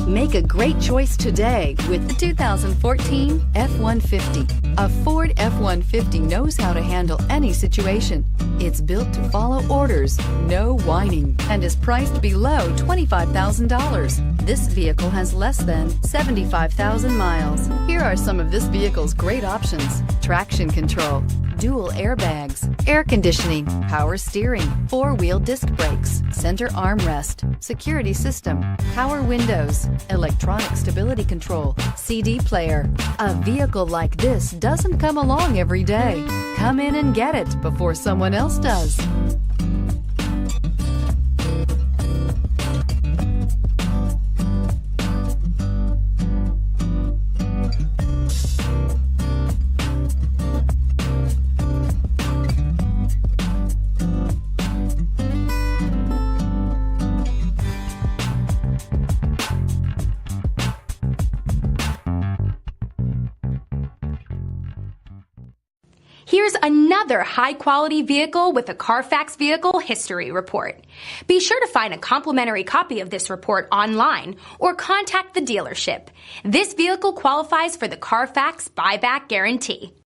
Make a great choice today with the 2014 F-150. A Ford F-150 knows how to handle any situation. It's built to follow orders, no whining, and is priced below $25,000. This vehicle has less than 75,000 miles. Here are some of this vehicle's great options: traction control, dual airbags, air conditioning, power steering, four-wheel disc brakes, center armrest, security system, power windows, electronic stability control, CD player. A vehicle like this doesn't come along every day. Come in and get it before someone else does. Here's another high-quality vehicle with a Carfax Vehicle History Report. Be sure to find a complimentary copy of this report online or contact the dealership. This vehicle qualifies for the Carfax Buyback Guarantee.